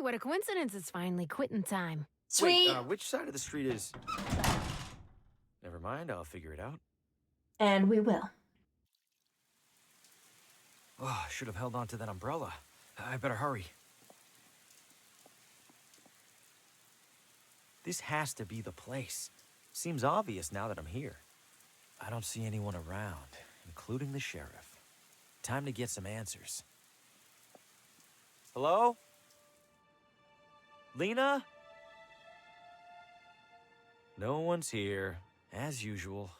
what a coincidence. It's finally quitting time. Sweet. Wait, which side of the street is... Never mind, I'll figure it out. And we will. Oh, I should have held on to that umbrella. I better hurry. This has to be the place. Seems obvious now that I'm here. I don't see anyone around, including the sheriff. Time to get some answers. Hello? Lena? No one's here, as usual.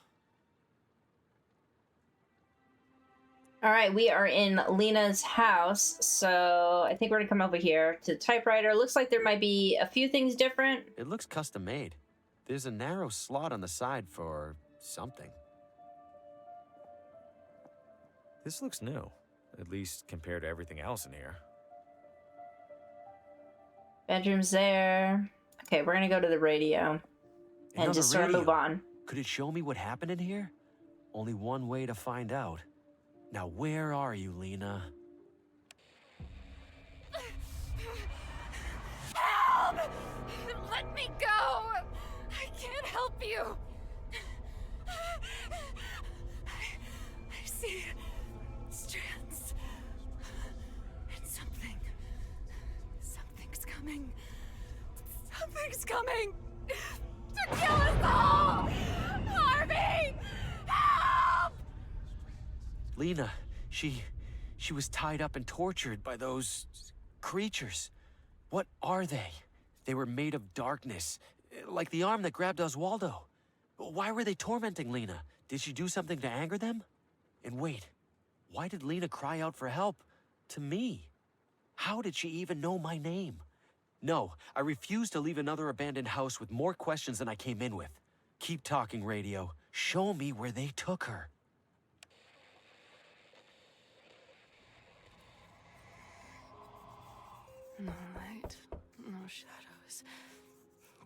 All right, we are in Lena's house, so I think we're gonna come over here to the typewriter. Looks like there might be a few things different. It looks custom made. There's a narrow slot on the side for something. This looks new, at least compared to everything else in here. Bedroom's there. Okay, we're gonna go to the radio and just sort of move on. Could it show me what happened in here? Only one way to find out. Now, where are you, Lena? Help! Let me go! I can't help you! I see strands. And something's coming. Something's coming to kill us all! Harvey! Help! Lena, she was tied up and tortured by those creatures. What are they? They were made of darkness, like the arm that grabbed Oswaldo. Why were they tormenting Lena? Did she do something to anger them? And wait, why did Lena cry out for help to me? How did she even know my name? No, I refuse to leave another abandoned house with more questions than I came in with. Keep talking, radio. Show me where they took her. No light, no shadows.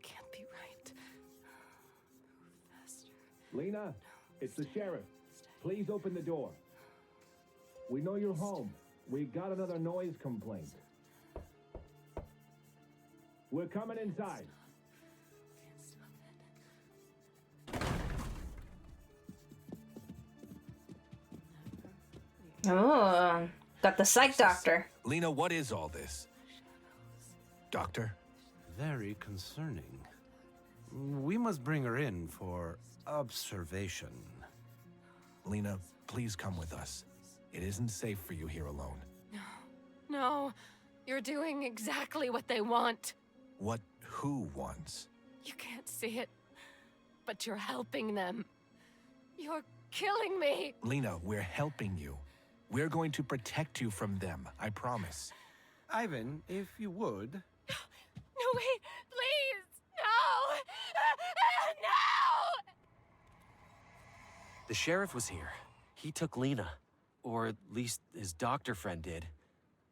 Can't be right. Move faster. Lena, it's the sheriff. Please open the door. We know you're home. We got another noise complaint. We're coming inside. Oh, got the psych doctor. Lena, what is all this? Doctor? Very concerning. We must bring her in for observation. Lena, please come with us. It isn't safe for you here alone. No, you're doing exactly what they want. What who wants? You can't see it, but you're helping them. You're killing me. Lena, we're helping you. We're going to protect you from them, I promise. Ivan, if you would. No, wait, please, no! No! The sheriff was here. He took Lena. Or at least his doctor friend did.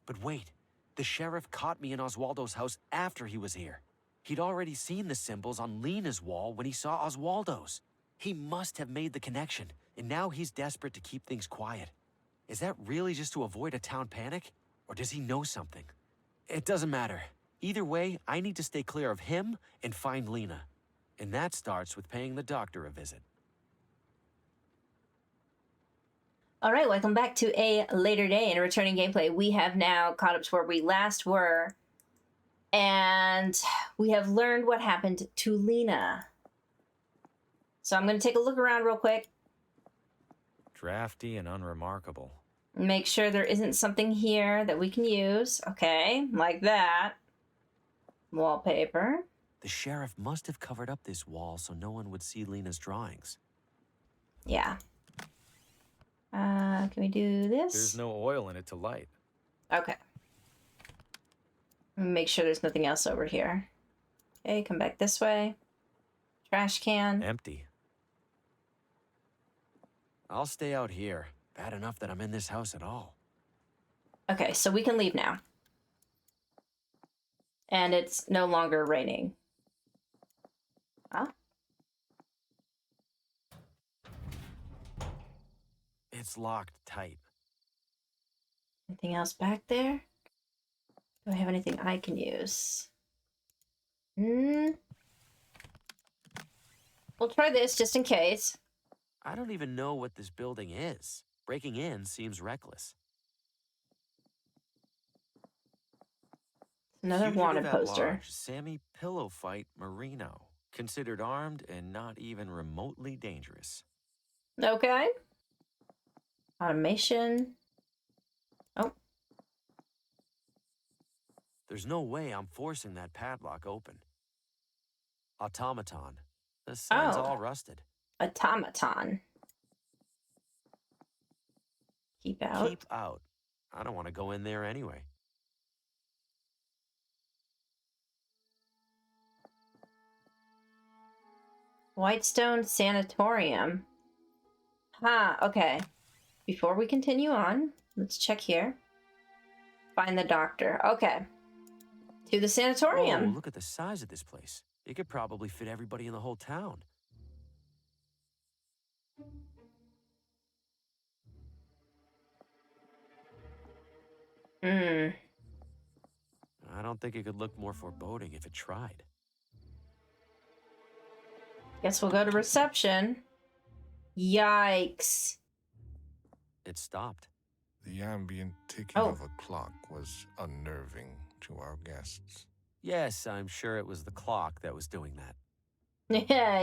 But wait, the sheriff caught me in Oswaldo's house after he was here. He'd already seen the symbols on Lena's wall when he saw Oswaldo's. He must have made the connection, and now he's desperate to keep things quiet. Is that really just to avoid a town panic? Or does he know something? It doesn't matter. Either way, I need to stay clear of him and find Lena. And that starts with paying the doctor a visit. All right, welcome back to a later day in a returning gameplay. We have now caught up to where we last were, and we have learned what happened to Lena. So I'm going to take a look around real quick. Drafty and unremarkable. Make sure there isn't something here that we can use. Okay, like that. Wallpaper. The sheriff must have covered up this wall so no one would see Lena's drawings. Yeah. Can we do this? There's no oil in it to light. Okay. Make sure there's nothing else over here. Okay, come back this way. Trash can. Empty. I'll stay out here. Bad enough that I'm in this house at all. Okay, so we can leave now. And it's no longer raining. Huh? It's locked tight. Anything else back there? Do I have anything I can use? Hmm. We'll try this just in case. I don't even know what this building is. Breaking in seems reckless. Another Fugitive wanted at poster. large, Sammy Pillow Fight Marino. Considered armed and not even remotely dangerous. Okay. Automation. Oh, There's no way I'm forcing that padlock open. Automaton. The sign's Oh. all rusted. automaton. Keep out. Keep out. I don't want to go in there anyway. Whitestone Sanatorium. Huh, okay. Before we continue on, let's check here. Find the doctor. Okay. To the sanatorium. Whoa, look at the size of this place. It could probably fit everybody in the whole town. Hmm. I don't think it could look more foreboding if it tried. Guess we'll go to reception. Yikes. It stopped. The ambient ticking Oh. of a clock was unnerving to our guests. Yes, I'm sure it was the clock that was doing that.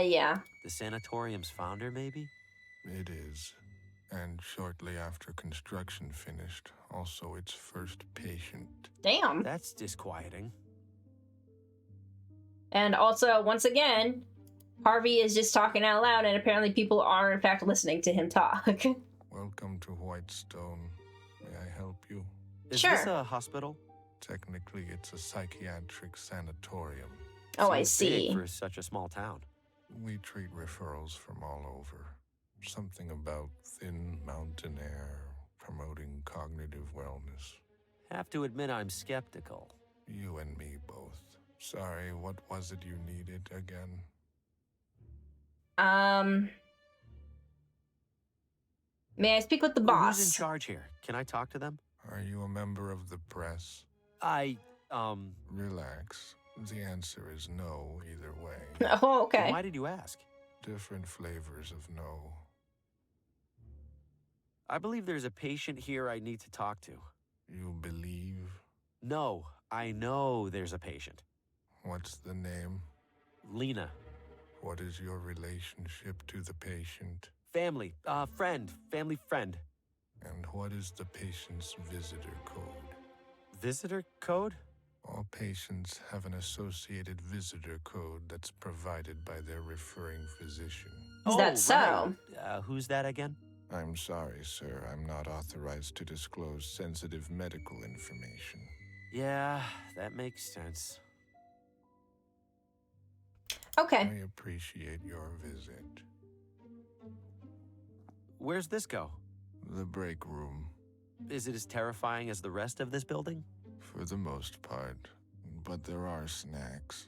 Yeah. The sanatorium's founder, maybe? It is. And shortly after construction finished, also its first patient. Damn. That's disquieting. And also, once again, Harvey is just talking out loud, and apparently people are, in fact, listening to him talk. Welcome to Whitestone. May I help you? Is Sure. this a hospital? Technically, it's a psychiatric sanatorium. Oh, I Seems big see. for such a small town. We treat referrals from all over. Something about thin mountain air, promoting cognitive wellness. Have to admit I'm skeptical. You and me both. Sorry, what was it you needed again? May I speak with the Who's boss? in charge here? Can I talk to them? Are you a member of the press? Relax. The answer is no either way. Oh, okay. Why did you ask? Different flavors of no. I believe there's a patient here I need to talk to. You believe? No, I know there's a patient. What's the name? Lena. What is your relationship to the patient? Family. Family friend. And what is the patient's visitor code? Visitor code? All patients have an associated visitor code that's provided by their referring physician. Is that so? Right. Who's that again? I'm sorry, sir. I'm not authorized to disclose sensitive medical information. Yeah, that makes sense. Okay. I appreciate your visit. Where's this go? The break room, Is it as terrifying as the rest of this building? for the most part. But there are snacks.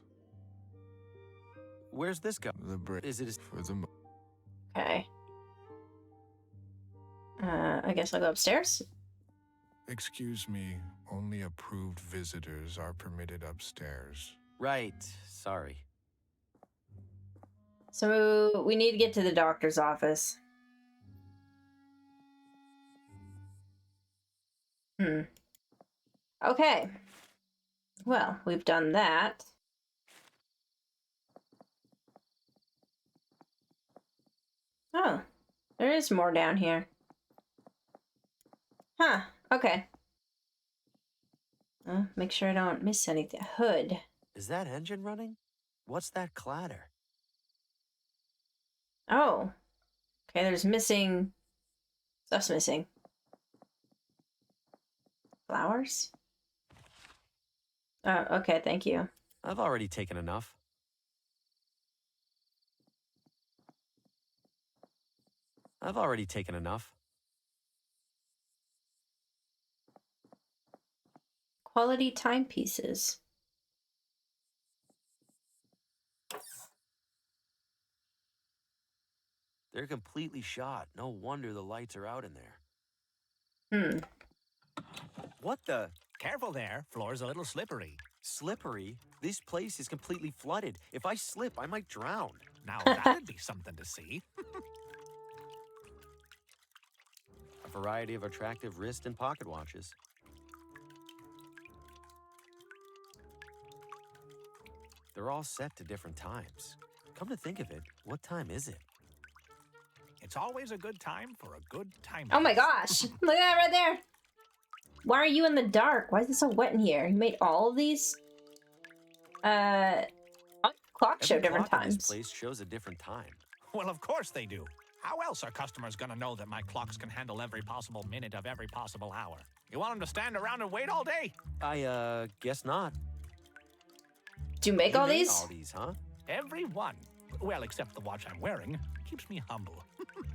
Where's this go? The break Is it as... for the Okay. I guess I'll go upstairs. Excuse me, only approved visitors are permitted upstairs. Right, sorry. So we need to get to the doctor's office. Okay. Well, we've done that. Oh, there is more down here. Huh, okay. Make sure I don't miss anything. Hood. Is that engine running? What's that clatter? Oh. Okay, there's missing... Stuff's missing. Flowers? Oh, okay, thank you. I've already taken enough. I've already taken enough. Quality timepieces. They're completely shot. No wonder the lights are out in there. Hmm. What the? Careful there, floor's a little slippery. Slippery? This place is completely flooded. If I slip, I might drown. Now that'd be something to see. A variety of attractive wrist and pocket watches. They're all set to different times. Come to think of it, what time is it? It's always a good time for a good time. Oh my gosh. Look at that right there. Why are you in the dark? Why is it so wet in here? You made all of these? Clocks show Every different clock in times. this place shows a different time. Well, of course they do. How else are customers gonna know that my clocks can handle every possible minute of every possible hour? You want them to stand around and wait all day? I, guess not. Do you make You all made these? all these, huh? Every one. Well, except the watch I'm wearing. Keeps me humble.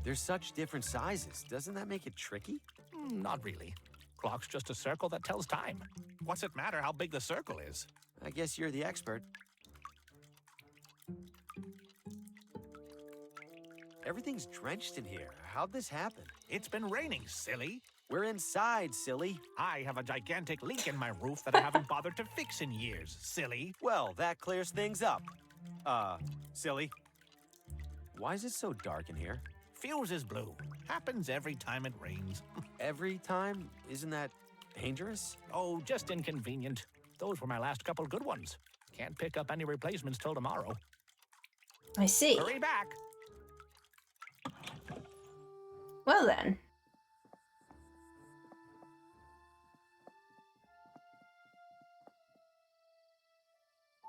They're such different sizes. Doesn't that make it tricky? Not really. Clock's just a circle that tells time. What's it matter how big the circle is? I guess you're the expert. Everything's drenched in here. How'd this happen? It's been raining, silly. We're inside, silly. I have a gigantic leak in my roof that I haven't bothered to fix in years, silly. Well, that clears things up. Silly. Why is it so dark in here? Fuse is blue. Happens every time it rains. Every time? Isn't that dangerous? Oh, just inconvenient. Those were my last couple good ones. Can't pick up any replacements till tomorrow. I see. Hurry back. Well then.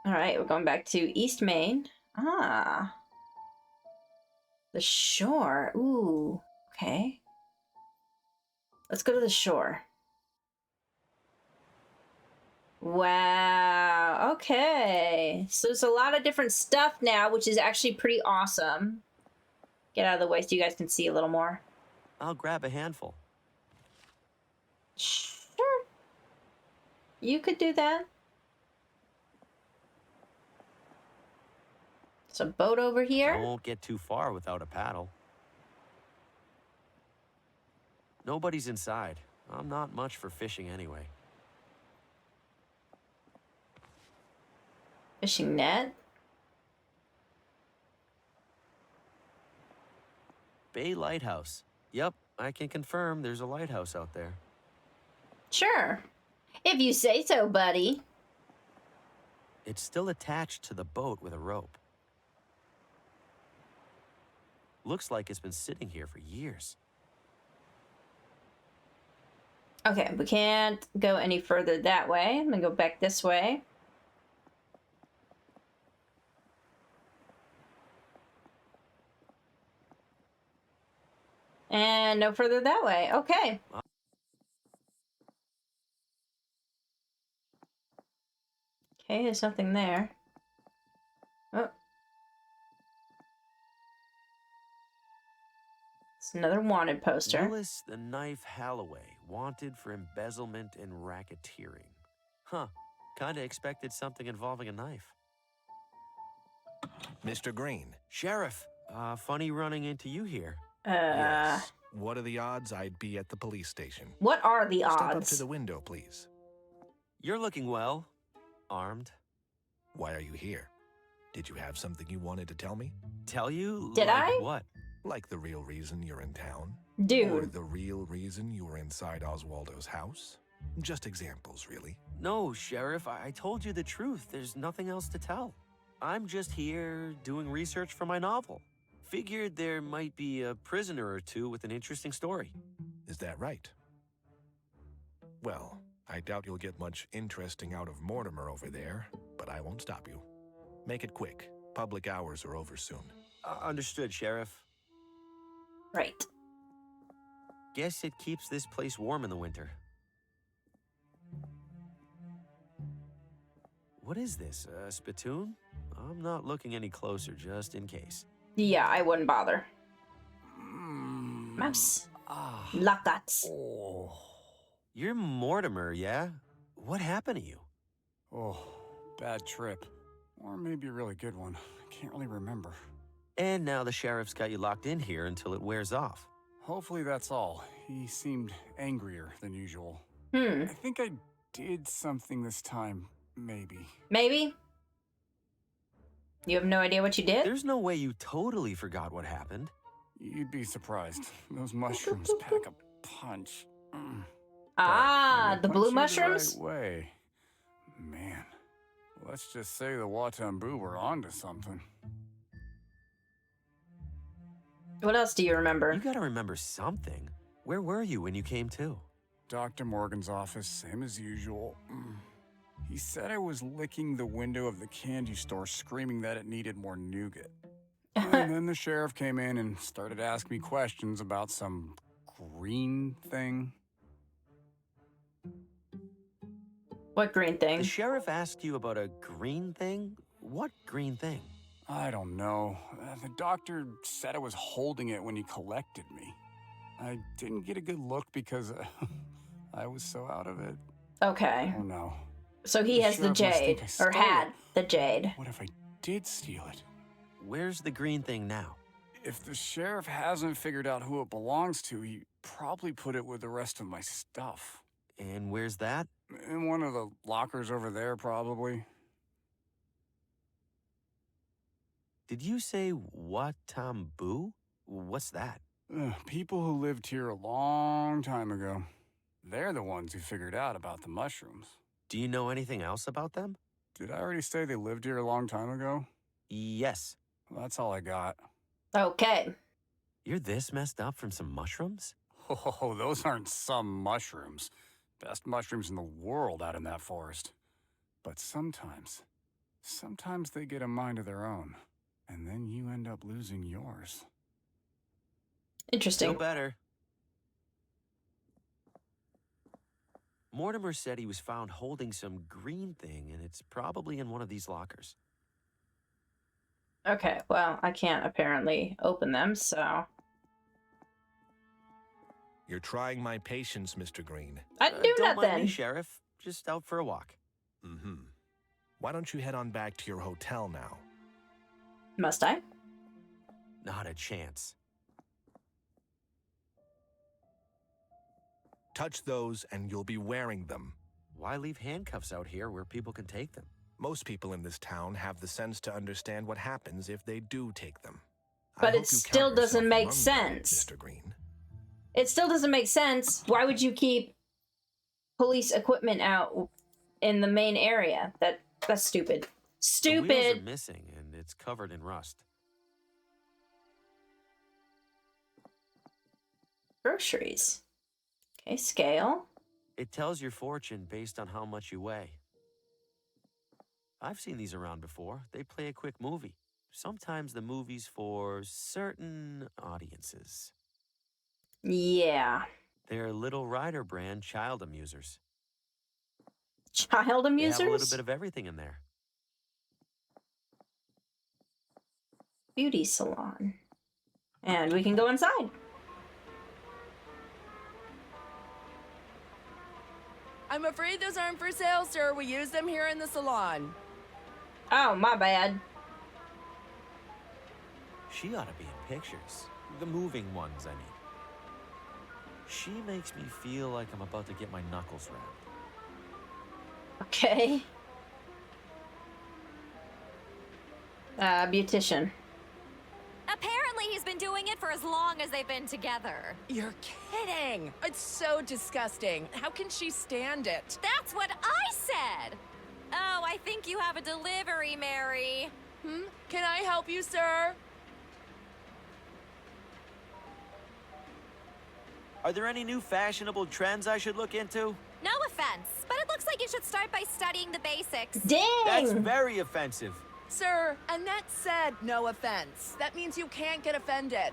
All right, we're going back to East Main. Ah. The shore. Ooh, okay. Let's go to the shore. Wow, okay. So there's a lot of different stuff now, which is actually pretty awesome. Get out of the way so you guys can see a little more. I'll grab a handful. Sure. You could do that. There's a boat over I here. won't get too far without a paddle. Nobody's inside. I'm not much for fishing anyway. Fishing net. Bay Lighthouse. Yep, I can confirm there's a lighthouse out there. Sure. If you say so, buddy. It's still attached to the boat with a rope. Looks like it's been sitting here for years. Okay, we can't go any further that way. I'm gonna go back this way. And no further that way. Okay. Okay, there's nothing there. Oh. It's another wanted poster. Willis the Knife Halloway, wanted for embezzlement and racketeering. Huh, kinda expected something involving a knife. Mr. Green. Sheriff, funny running into you here. Yes. What are the odds I'd be at the police station? What are the Step up to odds? the window, please. You're looking well. Armed. Why are you here? Did you have something you wanted to tell me? Tell you? Did like I? What? Like the real reason you're in town? Or Dude. the real reason you were inside Oswaldo's house? Just examples, really. No, Sheriff, I told you the truth. There's nothing else to tell. I'm just here doing research for my novel. Figured there might be a prisoner or two with an interesting story. Is that right? Well, I doubt you'll get much interesting out of Mortimer over there, but I won't stop you. Make it quick. Public hours are over soon. Understood, Sheriff. Right. Guess it keeps this place warm in the winter. What is this, a spittoon? I'm not looking any closer, just in case. Yeah, I wouldn't bother. Mouse. Ah. Lockdots. Oh, You're Mortimer, yeah? What happened to you? oh, bad trip. Or maybe a really good one. I can't really remember. And now the sheriff's got you locked in here until it wears off. Hopefully that's all. He seemed angrier than usual. Hmm. I think I did something this time, maybe. Maybe? You have no idea what you did? There's no way you totally forgot what happened. You'd be surprised. Those mushrooms pack a punch. Ah, the blue Punch you mushrooms? The right way. Man, let's just say the Watambu were onto something. What else do you remember? You gotta remember something. Where were you when you came to? Dr. Morgan's office, same as usual. He said I was licking the window of the candy store, screaming that it needed more nougat. And then the sheriff came in and started asking me questions about some green thing. What green thing? The sheriff asked you about a green thing? What green thing? I don't know. The doctor said I was holding it when he collected me. I didn't get a good look because I was so out of it. Okay. Oh no. So he has the sheriff must think jade, I or stole had it. the jade. What if I did steal it? Where's the green thing now? If the sheriff hasn't figured out who it belongs to, he probably put it with the rest of my stuff. And where's that? In one of the lockers over there, probably. Did you say Watambu? What's that? People who lived here a long time ago. They're the ones who figured out about the mushrooms. Do you know anything else about them? Did I already say they lived here a long time ago? Yes. Well, that's all I got. Okay. You're this messed up from some mushrooms? Oh, those aren't some mushrooms. Best mushrooms in the world out in that forest. But sometimes they get a mind of their own. And then you end up losing yours. Interesting. Still better. Mortimer said he was found holding some green thing, and it's probably in one of these lockers. Okay, well, I can't apparently open them, so... You're trying my patience, Mr. Green. I didn't do Don't mind nothing. me, Sheriff. Just out for a walk. Mm-hmm. Why don't you head on back to your hotel now? Must I? Not a chance. Touch those and you'll be wearing them. Why leave handcuffs out here where people can take them? Most people in this town have the sense to understand what happens if they do take them. I But hope it you still count doesn't yourself make among them, sense. Mr. Green. It still doesn't make sense. Why would you keep police equipment out in the main area? That's stupid. The wheels Stupid. are missing, and it's covered in rust. Groceries. Okay, scale. It tells your fortune based on how much you weigh. I've seen these around before. They play a quick movie. Sometimes the movie's for certain audiences. Yeah. They're Little Rider brand child amusers. Child They amusers? have a little bit of everything in there. Beauty salon. And we can go inside. I'm afraid those aren't for sale, sir. We use them here in the salon. Oh, my bad. She ought to be in pictures. The moving ones, I mean. She makes me feel like I'm about to get my knuckles wrapped. Okay. Beautician. Apparently he's been doing it for as long as they've been together. You're kidding. It's so disgusting. How can she stand it? That's what I said! Oh, I think you have a delivery, Mary. Can I help you, sir? Are there any new fashionable trends I should look into? No offense, but it looks like you should start by studying the basics. Dang! That's very offensive. Sir, Annette said no offense. That means you can't get offended.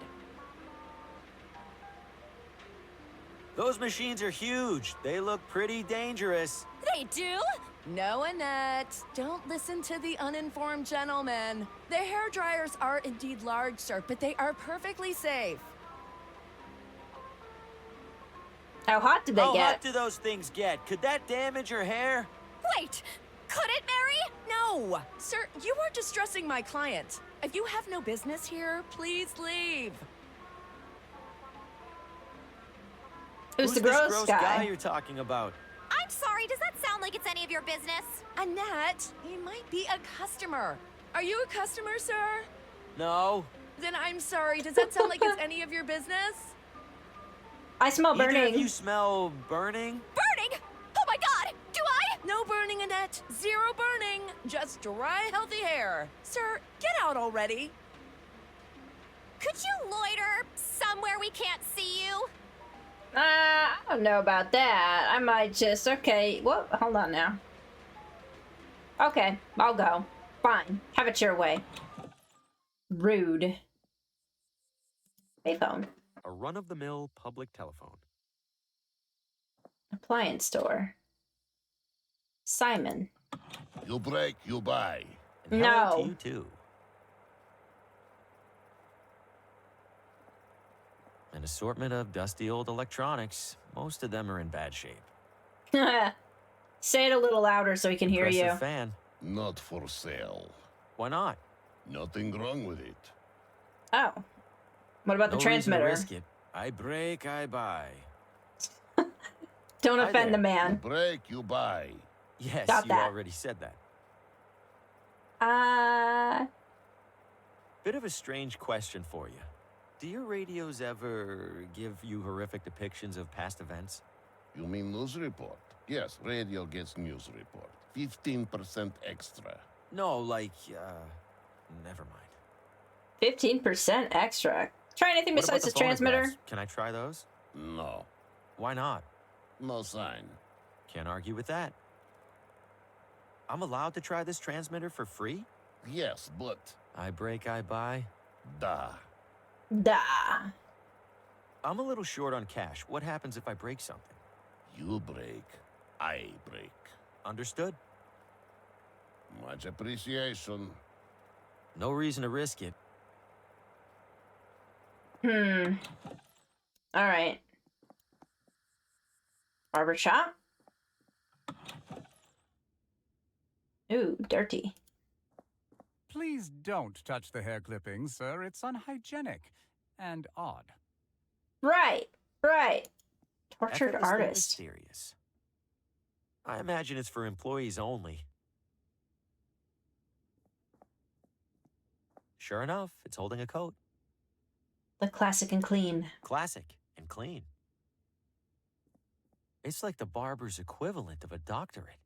Those machines are huge. They look pretty dangerous. They do? No, Annette. Don't listen to the uninformed gentleman. The hair dryers are indeed large, sir, but they are perfectly safe. How hot did they How get? hot do those things get? Could that damage your hair? Wait, could it, Mary? No! Sir, you are distressing my client. If you have no business here, please leave. It was Who's the this gross gross guy. you're talking about? I'm Sorry, does that sound like it's any of your business? Annette, he might be a customer. Are you a customer, sir? No. Then I'm sorry. Does that sound like it's any of your business? I smell Either burning. of you smell burning? Burning? Oh my god! Do I? No burning, Annette. Zero burning. Just dry, healthy hair. Sir, get out already. Could you loiter somewhere we can't see you? I don't know about that. I might just... Okay, well, hold on now. Okay, I'll go. Fine. Have it your way. Rude. Payphone. A run-of-the-mill public telephone. Appliance store. Simon. You break, you buy. And hello No. to you too. An assortment of dusty old electronics. Most of them are in bad shape. Say it a little louder so he can hear you. Impressive fan. Not for sale. Why not? Nothing wrong with it. Oh. What about the No reason to transmitter? risk it. I break, I buy. Don't Hi offend the there. You man. break, you buy. Yes, Got you that. already said that. Bit of a strange question for you. Do your radios ever give you horrific depictions of past events? You mean news report? Yes, radio gets news report. 15% extra. No, like, never mind. 15% extra. Try anything What about besides the this transmitter? phonographs? Can I try those? No. Why not? No sign. Can't argue with that. I'm allowed to try this transmitter for free? Yes, but... I break, I buy. Da. Da. I'm a little short on cash. What happens if I break something? You break, I break. Understood. Much appreciation. No reason to risk it. All right. Barber shop. Ooh, dirty. Please don't touch the hair clippings, sir. It's unhygienic and odd. Right, right. Tortured Effortlessly artist. Mysterious. I imagine it's for employees only. Sure enough, it's holding a coat. The classic and clean. Classic and clean. It's like the barber's equivalent of a doctorate.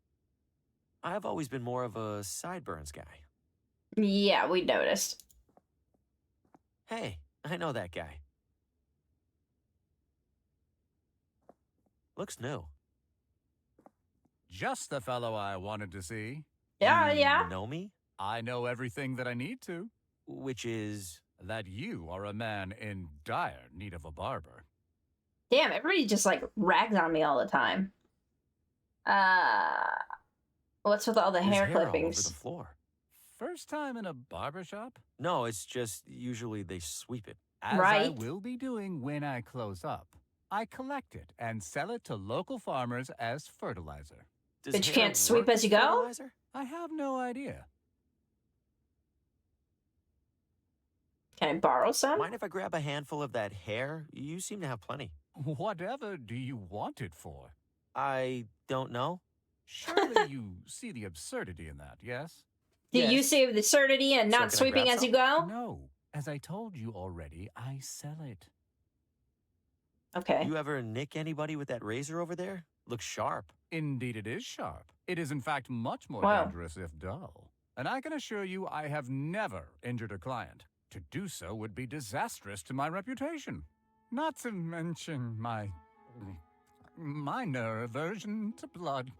I've always been more of a sideburns guy. Yeah, we noticed. Hey, I know that guy. Looks new. Just the fellow I wanted to see. Yeah, You yeah. know me? I know everything that I need to. Which is... That you are a man in dire need of a barber. Damn, everybody just like rags on me all the time. What's with all the there's hair hair all over clippings? the floor. First time in a barber shop? No, it's just usually they sweep it. As I Right. will be doing when I close up. I collect it and sell it to local farmers as fertilizer. Does But you hair can't sweep work as you as go? fertilizer? I have no idea. Can I borrow some? Mind if I grab a handful of that hair? You seem to have plenty. Whatever do you want it for? I don't know. Surely you see the absurdity in that, yes? Do you Yes. save the absurdity and So not can I sweeping grab as you some? go? No. As I told you already, I sell it. Okay. You ever nick anybody with that razor over there? Looks sharp. Indeed, it is sharp. It is, in fact, much more Wow. dangerous if dull. And I can assure you I have never injured a client. To do so would be disastrous to my reputation. Not to mention my minor aversion to blood.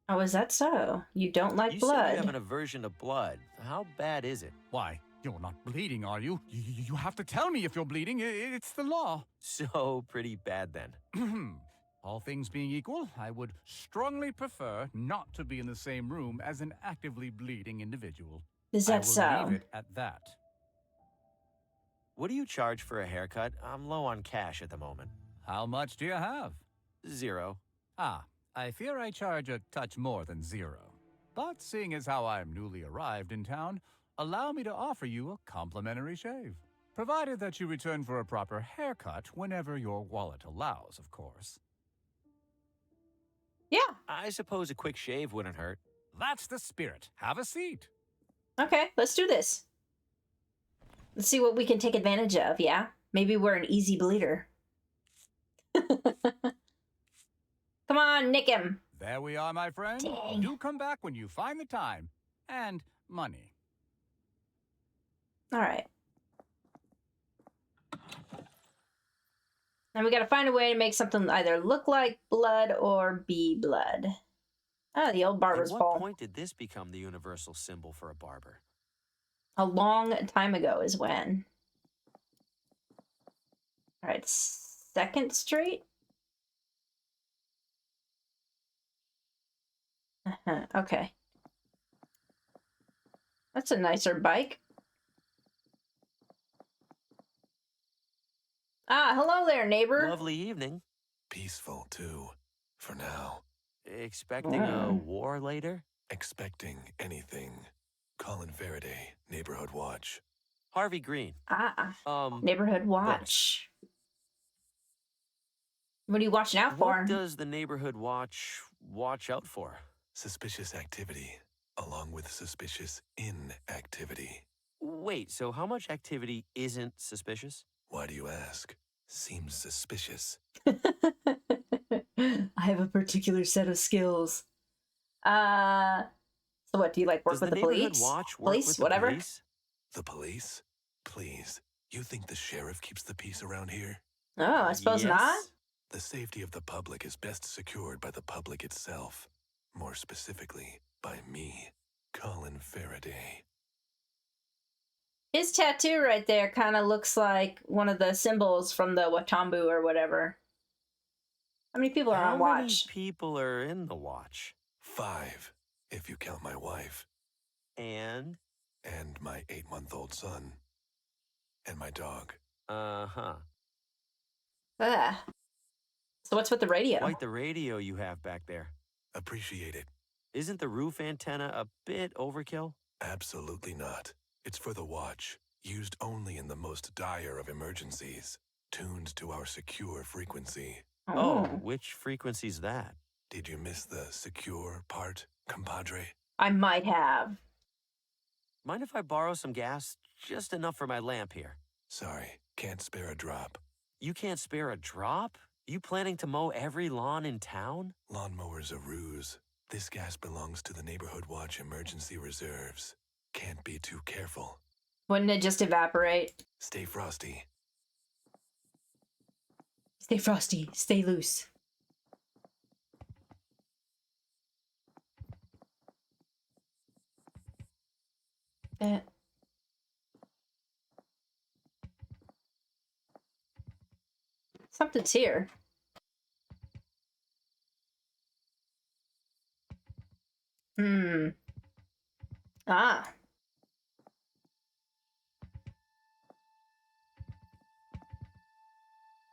Oh, is that so? You don't like You blood? said you have an aversion to blood. How bad is it? Why, you're not bleeding, are you? You have to tell me if you're bleeding. It's the law. So pretty bad then. All things being equal, I would strongly prefer not to be in the same room as an actively bleeding individual. Is I that will so? leave it at that. What do you charge for a haircut? I'm low on cash at the moment. How much do you have? 0. Ah, I fear I charge a touch more than 0. But seeing as how I'm newly arrived in town, allow me to offer you a complimentary shave. Provided that you return for a proper haircut whenever your wallet allows, of course. I suppose a quick shave wouldn't hurt. That's the spirit. Have a seat. Okay, let's do this. Let's see what we can take advantage of, yeah? Maybe we're an easy bleeder. Come on, nick him. There we are, my friend. Dang. Do come back when you find the time. And money. All right. Now we gotta find a way to make something either look like blood or be blood. Oh, the old barber's At pole. what point did this become the universal symbol for a barber? A long time ago is when. All right, 2nd Street. Okay. That's a nicer bike. Ah, hello there, neighbor. Lovely evening. Peaceful, too, for now. Expecting a war later? Expecting anything. Colin Faraday, Neighborhood Watch. Harvey Green. Neighborhood Watch. What are you watching out for? What does the Neighborhood Watch watch out for? Suspicious activity, along with suspicious inactivity. Wait, so how much activity isn't suspicious? Why do you ask? Seems suspicious. I have a particular set of skills. So what, do you like work Does with the Neighborhood police? Watch work Police, with the whatever. police? The police? Please, you think the sheriff keeps the peace around here? Oh, I suppose Yes. not. The safety of the public is best secured by the public itself. More specifically, by me, Colin Faraday. His tattoo right there kind of looks like one of the symbols from the Watambu or whatever. How many people are on How many watch? people are in the watch? 5, if you count my wife. And? And my 8-month-old son. And my dog. Uh-huh. Ah. So what's with the radio? Quite the radio you have back there. Appreciate it. Isn't the roof antenna a bit overkill? Absolutely not. It's for the watch, used only in the most dire of emergencies, tuned to our secure frequency. Oh, which frequency's that? Did you miss the secure part, compadre? I might have. Mind if I borrow some gas? Just enough for my lamp here. Sorry, can't spare a drop. You can't spare a drop? You planning to mow every lawn in town? Lawnmower's a ruse. This gas belongs to the Neighborhood Watch emergency reserves. Can't be too careful. Wouldn't it just evaporate? Stay frosty. Stay frosty, stay loose. Something's here. Ah.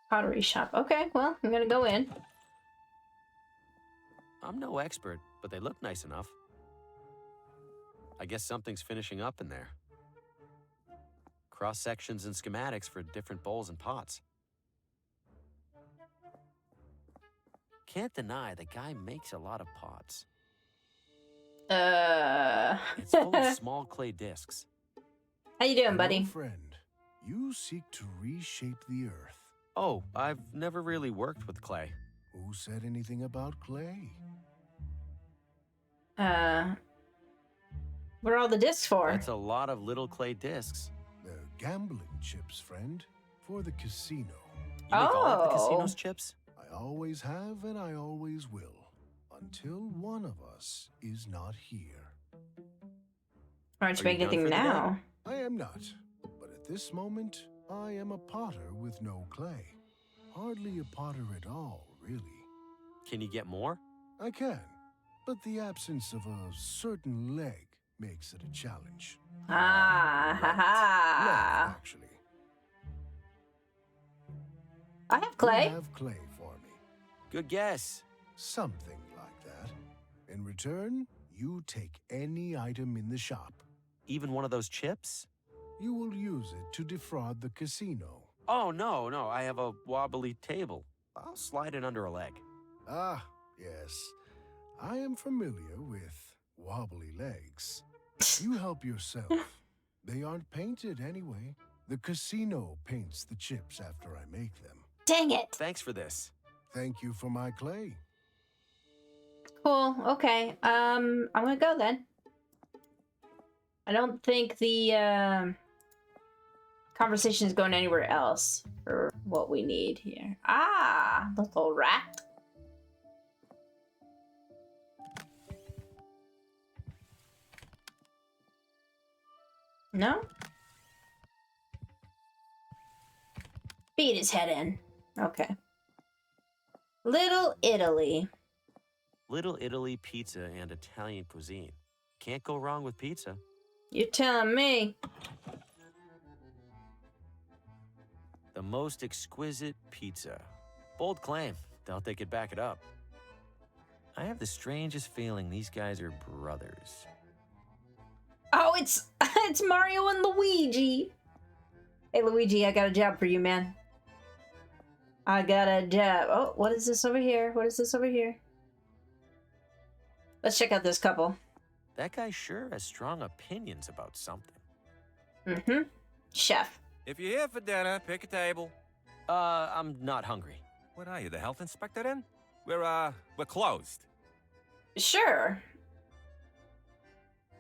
Pottery shop. Okay, well, I'm gonna go in. I'm no expert, but they look nice enough. I guess something's finishing up in there. Cross sections and schematics for different bowls and pots. Can't deny the guy makes a lot of pots. It's full of small clay discs. How you doing, buddy? Hello, friend. You seek to reshape the earth. Oh, I've never really worked with clay. Who said anything about clay? What are all the discs for? That's a lot of little clay discs. They're gambling chips, friend, for the casino. You make all of the casino's chips? I always have and I always will, until one of us is not here. Aren't you Are you making done anything for the day? now? I am not, but at this moment, I am a potter with no clay. Hardly a potter at all, really. Can you get more? I can, but the absence of a certain leg makes it a challenge. Ah, ha ha. Left, actually. I have clay. You have clay for me. Good guess. Something like that. In return, you take any item in the shop. Even one of those chips? You will use it to defraud the casino. Oh, no, I have a wobbly table. I'll slide it under a leg. Ah, yes. I am familiar with wobbly legs. You help yourself. They aren't painted anyway. The casino paints the chips after I make them. Dang it. Thanks for this. Thank you for my clay. Cool. Okay. I'm gonna go then. I don't think the conversation is going anywhere else for what we need here. Ah, little rat. No? Feed his head in. Okay. Little Italy. Little Italy pizza and Italian cuisine. Can't go wrong with pizza. You're telling me. The most exquisite pizza. Bold claim. Doubt they could back it up. I have the strangest feeling these guys are brothers. Oh, it's Mario and Luigi. Hey, Luigi, I got a job for you, man. I got a job. Oh, what is this over here? What is this over here? Let's check out this couple. That guy sure has strong opinions about something. Mm-hmm. Chef. If you're here for dinner, pick a table. I'm not hungry. What are you, the health inspector then? We're closed. Sure.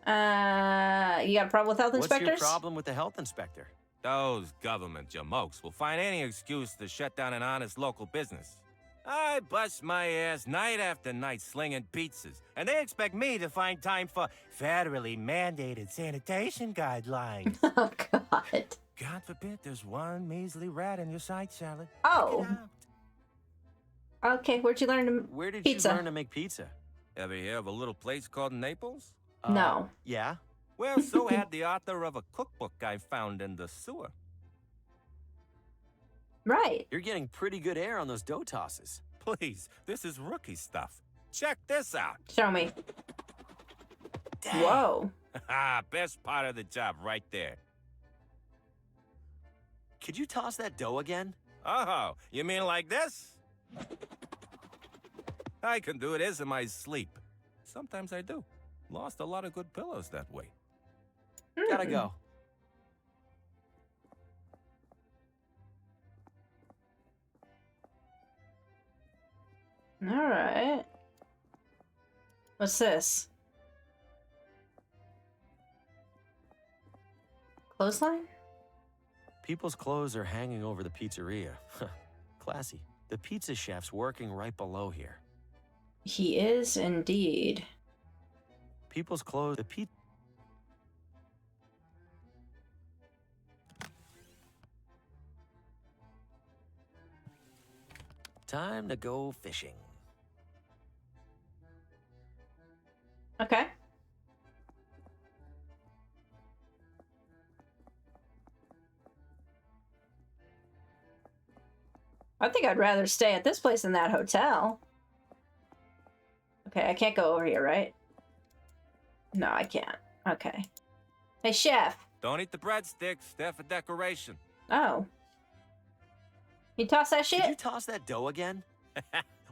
You got a problem with health inspectors? What's your problem with the health inspector? Those government jamokes will find any excuse to shut down an honest local business. I bust my ass night after night slinging pizzas, and they expect me to find time for federally mandated sanitation guidelines. Oh, God. God forbid there's one measly rat in your side salad. Oh. Okay, where'd you learn to Where did pizza? you learn to make pizza? Ever hear of a little place called Naples? No. Yeah? Well, so had the author of a cookbook I found in the sewer. Right. You're getting pretty good air on those dough tosses. Please, this is rookie stuff. Check this out. Show me. Dang. Whoa. Best part of the job right there. Could you toss that dough again? Oh, you mean like this? I can do this in my sleep. Sometimes I do. Lost a lot of good pillows that way. Gotta go. All right. What's this? Clothesline? People's clothes are hanging over the pizzeria. Classy. The pizza chef's working right below here. He is indeed. People's clothes. Time to go fishing. Okay. I think I'd rather stay at this place than that hotel. Okay, I can't go over here, right? No, I can't. Okay. Hey, chef. Don't eat the breadsticks. They're for decoration. Oh. You toss that shit? Did you toss that dough again?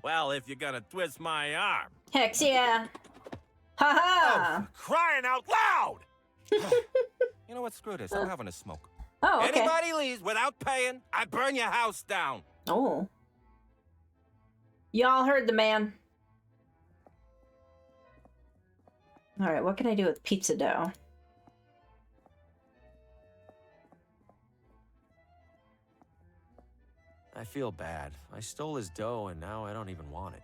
Well, if you're gonna twist my arm. Heck yeah. Ha-ha! Oh, crying out loud! You know what? Screw this. I'm having a smoke. Oh, okay. Anybody leaves without paying, I burn your house down. Oh. Y'all heard the man. All right, what can I do with pizza dough? I feel bad. I stole his dough and now I don't even want it.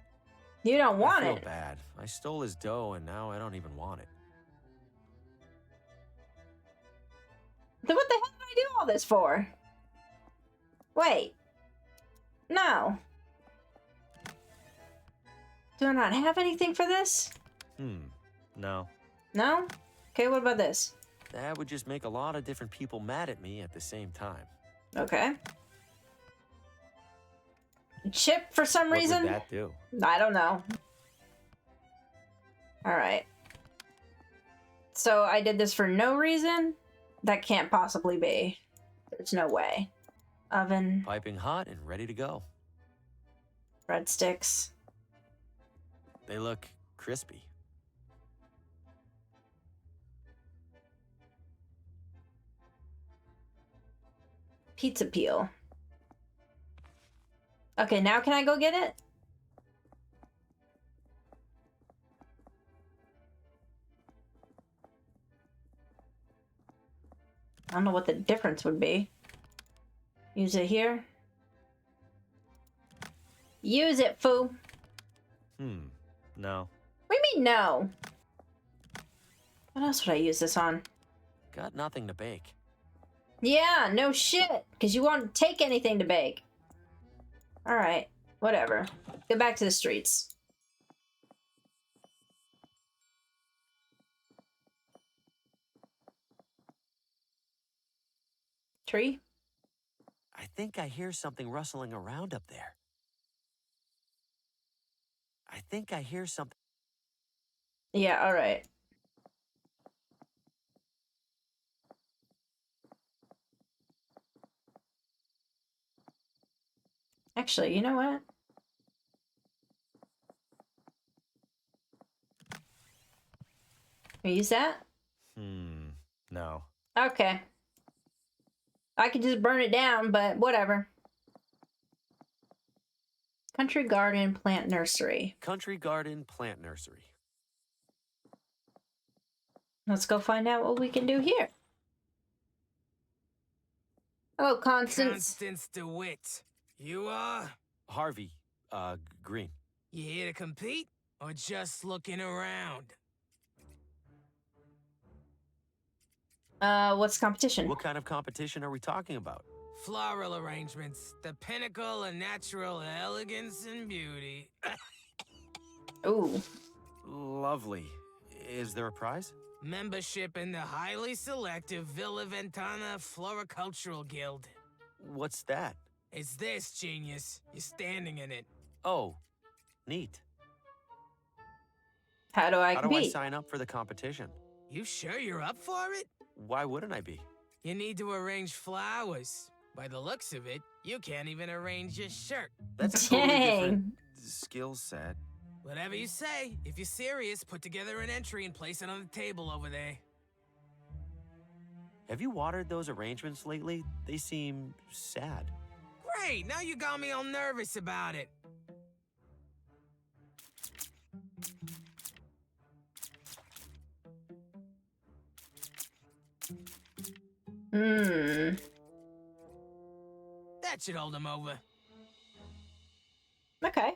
You don't want I it? feel bad. I stole his dough and now I don't even want it. Then what the hell did I do all this for? Wait. No. Do I not have anything for this? No. No? Okay, what about this? That would just make a lot of different people mad at me at the same time. Okay. Chip for some reason? What would that do? I don't know. Alright. So I did this for no reason? That can't possibly be. There's no way. Oven. Piping hot and ready to go. Breadsticks. They look crispy. Pizza peel. Okay, now can I go get it? I don't know what the difference would be. Use it here. Use it, foo. No. What do you mean, no? What else would I use this on? Got nothing to bake. Yeah, no shit. Because you won't take anything to bake. Alright, whatever. Go back to the streets. Tree? I think I hear something rustling around up there. I think I hear something. Yeah, alright. Actually, you know what? Can we use that? No. Okay. I could just burn it down, but whatever. Country Garden Plant Nursery. Country Garden Plant Nursery. Let's go find out what we can do here. Hello, Constance. Constance DeWitt. You are? Harvey, Green. You here to compete, or just looking around? What's competition? What kind of competition are we talking about? Floral arrangements, the pinnacle of natural elegance and beauty. Ooh. Lovely. Is there a prize? Membership in the highly selective Villa Ventana Floricultural Guild. What's that? It's this, genius. You're standing in it. Oh, neat. How do I How compete? do I sign up for the competition? You sure you're up for it? Why wouldn't I be? You need to arrange flowers. By the looks of it, you can't even arrange your shirt. That's a totally different skill set. Whatever you say. If you're serious, put together an entry and place it on the table over there. Have you watered those arrangements lately? They seem sad. Great, now you got me all nervous about it. That should hold him over. Okay.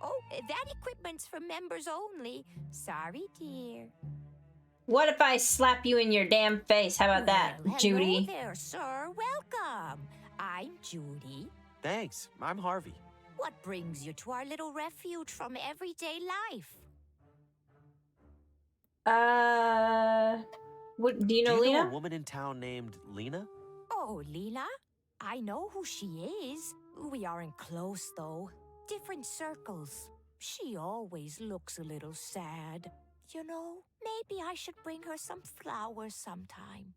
Oh, that equipment's for members only. Sorry, dear. What if I slap you in your damn face? How about that, Judy? Hello there, sir. Welcome. I'm Judy. Thanks. I'm Harvey. What brings you to our little refuge from everyday life? What do you know, Do you Lena? know a woman in town named Lena? Oh, Lena? I know who she is. We aren't close, though. Different circles. She always looks a little sad. You know, maybe I should bring her some flowers sometime.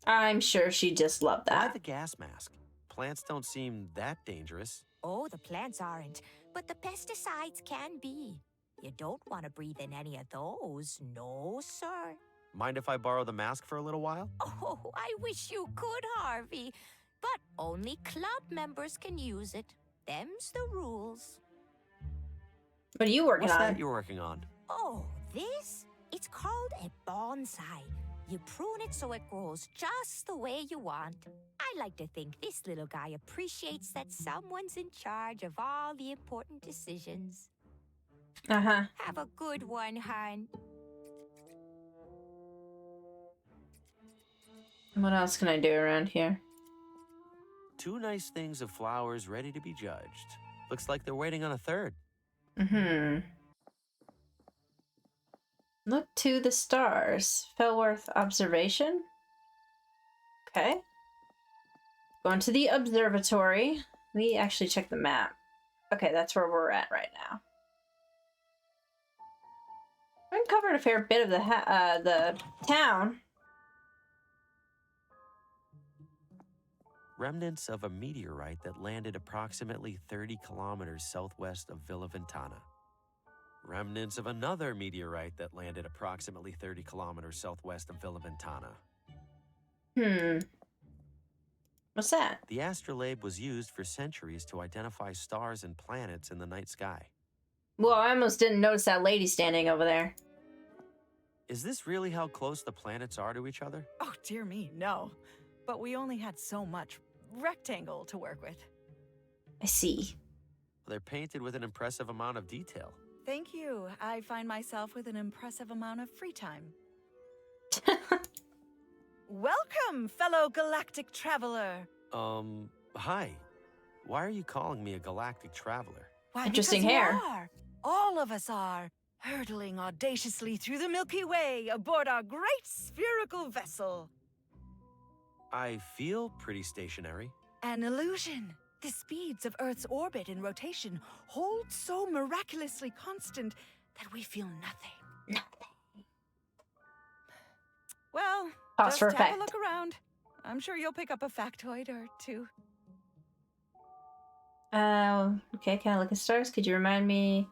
I'm sure she'd just love Why that. the gas mask? Plants don't seem that dangerous. Oh, the plants aren't, but the pesticides can be. You don't want to breathe in any of those, no, sir. Mind if I borrow the mask for a little while? Oh, I wish you could, Harvey. But only club members can use it. Them's the rules. What are you working What's on? that you're working on? Oh, this? It's called a bonsai. You prune it so it grows just the way you want. I like to think this little guy appreciates that someone's in charge of all the important decisions. Uh-huh. Have a good one, hon. What else can I do around here? 2 nice things of flowers ready to be judged. Looks like they're waiting on a third. Look to the stars. Fellworth observation. Okay. Going to the observatory. We actually check the map. Okay, that's where we're at right now. We covered a fair bit of the town. remnants of a meteorite that landed approximately 30 kilometers southwest of Villa Ventana. Remnants of another meteorite that landed approximately 30 kilometers southwest of Villa Ventana. What's that? The astrolabe was used for centuries to identify stars and planets in the night sky. Well, I almost didn't notice that lady standing over there. Is this really how close the planets are to each other? Oh, dear me, no. But we only had so much rectangle to work with. I see. They're painted with an impressive amount of detail. Thank you. I find myself with an impressive amount of free time. Welcome, fellow galactic traveler. Hi. Why are you calling me a galactic traveler? Why, interesting because you hair. are. All of us are. Hurtling audaciously through the Milky Way aboard our great spherical vessel. I feel pretty stationary. An illusion. The speeds of Earth's orbit and rotation hold so miraculously constant that we feel nothing. Well, Pause just for have effect. a look around. I'm sure you'll pick up a factoid or two. Okay, can I look at stars? Could you remind me?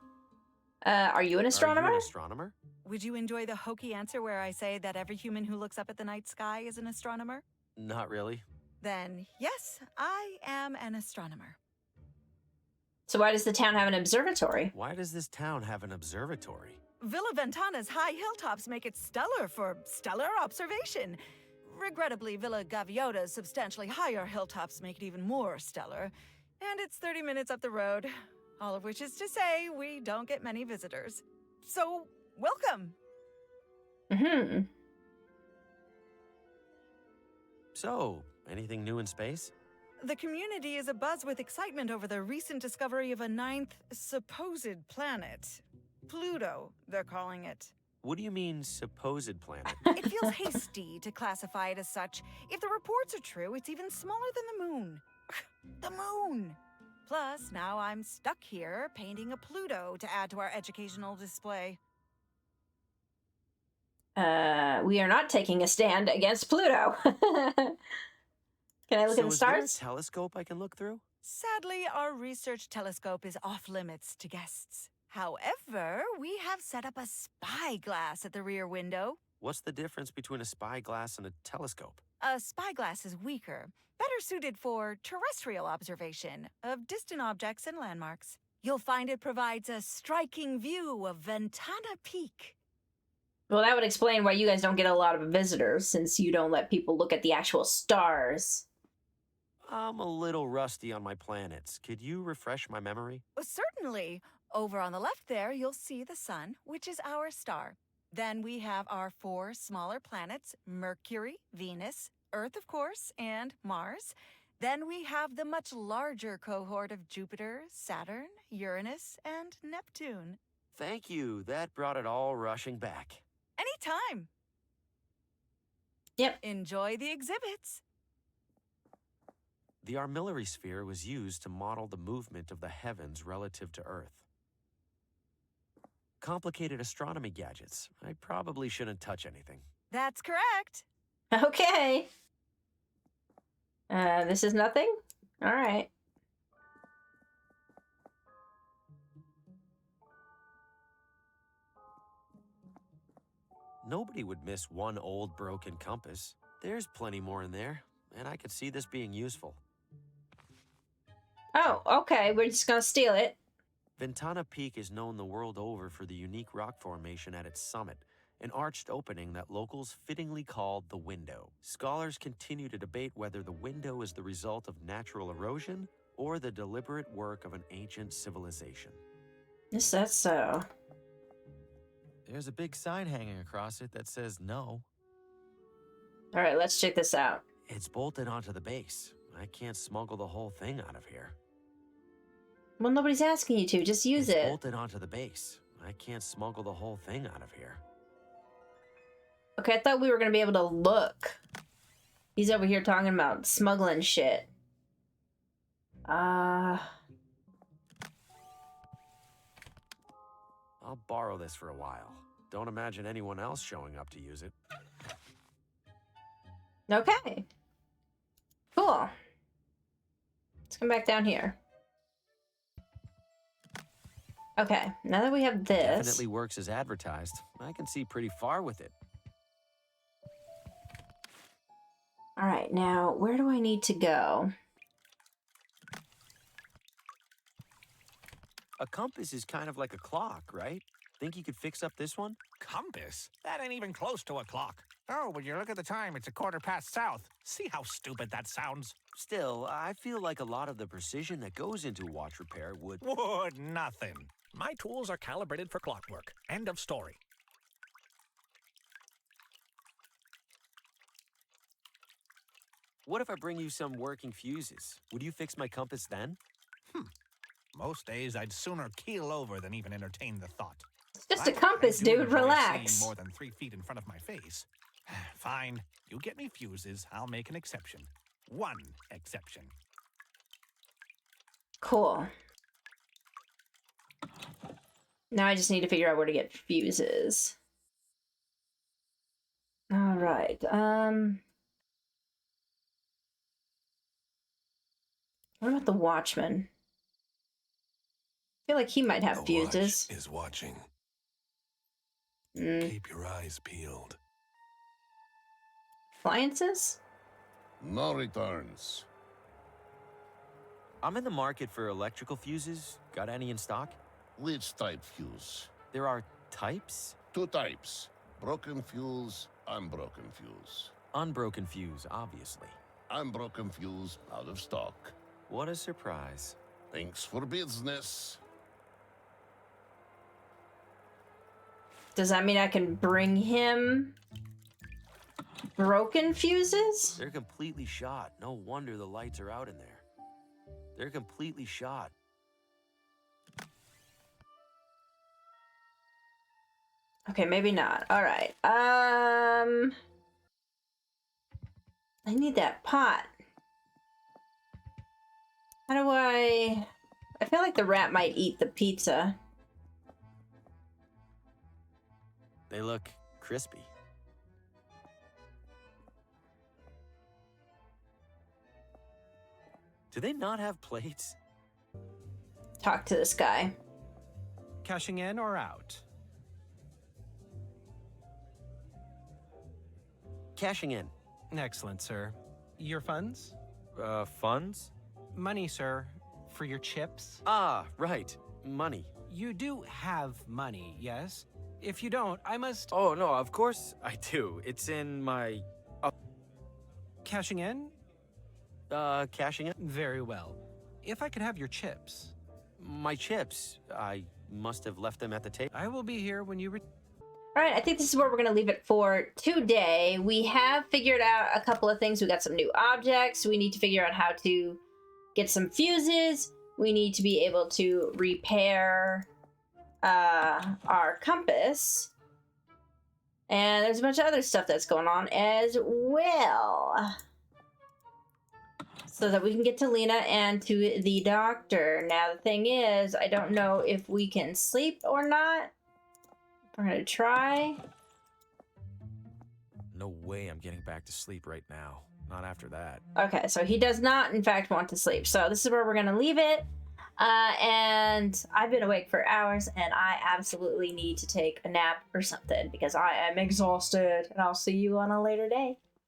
Are you an astronomer? Are you an astronomer? Would you enjoy the hokey answer where I say that every human who looks up at the night sky is an astronomer? Not really. Then, yes, I am an astronomer. So why does the town have an observatory? Why does this town have an observatory? Villa Ventana's high hilltops make it stellar for stellar observation. Regrettably, Villa Gaviota's substantially higher hilltops make it even more stellar. And it's 30 minutes up the road, all of which is to say we don't get many visitors. So, welcome. So, anything new in space? The community is abuzz with excitement over the recent discovery of a 9th supposed planet. Pluto, they're calling it. What do you mean, supposed planet? It feels hasty to classify it as such. If the reports are true, it's even smaller than the moon. The moon! Plus, now I'm stuck here painting a Pluto to add to our educational display. We are not taking a stand against Pluto. Can I look at the Is there a stars? telescope I can look through? Sadly, our research telescope is off limits to guests. However, we have set up a spyglass at the rear window. What's the difference between a spyglass and a telescope? A spyglass is weaker, better suited for terrestrial observation of distant objects and landmarks. You'll find it provides a striking view of Ventana Peak. Well, that would explain why you guys don't get a lot of visitors, since you don't let people look at the actual stars. I'm a little rusty on my planets. Could you refresh my memory? Certainly. Over on the left there, you'll see the sun, which is our star. Then we have our 4 smaller planets, Mercury, Venus, Earth, of course, and Mars. Then we have the much larger cohort of Jupiter, Saturn, Uranus, and Neptune. Thank you. That brought it all rushing back. Anytime. Yep. Enjoy the exhibits. The armillary sphere was used to model the movement of the heavens relative to Earth. Complicated astronomy gadgets. I probably shouldn't touch anything. That's correct. Okay. This is nothing? All right. Nobody would miss one old broken compass. There's plenty more in there, and I could see this being useful. Oh, okay. We're just gonna steal it. Ventana Peak is known the world over for the unique rock formation at its summit, an arched opening that locals fittingly called the Window. Scholars continue to debate whether the window is the result of natural erosion or the deliberate work of an ancient civilization. Yes, that's so. There's a big sign hanging across it that says no. All right, let's check this out. It's bolted onto the base. I can't smuggle the whole thing out of here. Well, nobody's asking you to. Just use It's it. bolted onto the base. I can't smuggle the whole thing out of here. Okay, I thought we were gonna be able to look. He's over here talking about smuggling shit. I'll borrow this for a while. Don't imagine anyone else showing up to use it. Okay. Cool. Let's come back down here. Okay, now that we have this... Definitely works as advertised. I can see pretty far with it. All right, now where do I need to go? A compass is kind of like a clock, right? Think you could fix up this one? Compass? That ain't even close to a clock. Oh, when you look at the time, it's 1/4 south. See how stupid that sounds? Still, I feel like a lot of the precision that goes into watch repair would Nothing. My tools are calibrated for clockwork. End of story. What if I bring you some working fuses? Would you fix my compass then? Most days, I'd sooner keel over than even entertain the thought. It's just a compass, dude. Relax. More than 3 feet in front of my face. Fine. You get me fuses, I'll make an exception. One exception. Cool. Now I just need to figure out where to get fuses. All right. What about the watchman? I feel like he might have fuses. Watch is watching. Mm. Keep your eyes peeled. Appliances? No returns. I'm in the market for electrical fuses. Got any in stock? Which type fuse? There are types? 2 types. Broken fuse, unbroken fuse. Unbroken fuse, obviously. Unbroken fuse, out of stock. What a surprise. Thanks for business. Does that mean I can bring him broken fuses? They're completely shot. No wonder the lights are out in there. They're completely shot. Okay, maybe not. All right. I need that pot. How do I feel like the rat might eat the pizza. They look crispy. Do they not have plates? Talk to this guy. Cashing in or out? Cashing in. Excellent, sir. Your funds? Funds? Money, sir. For your chips? Ah, right. Money. You do have money, yes? If you don't, I must... Oh, no, of course I do. It's in my... Cashing in? Cashing in? Very well. If I could have your chips. My chips? I must have left them at the table. I will be here when you... All right, I think this is where we're going to leave it for today. We have figured out a couple of things. We got some new objects. We need to figure out how to get some fuses. We need to be able to repair our compass. And there's a bunch of other stuff that's going on as well. So that we can get to Lena and to the doctor. Now, the thing is, I don't know if we can sleep or not. We're gonna try. No way I'm getting back to sleep right now. Not after that. Okay, so he does not, in fact, want to sleep. So this is where we're gonna leave it. And I've been awake for hours, and I absolutely need to take a nap or something because I am exhausted. And I'll see you on a later day.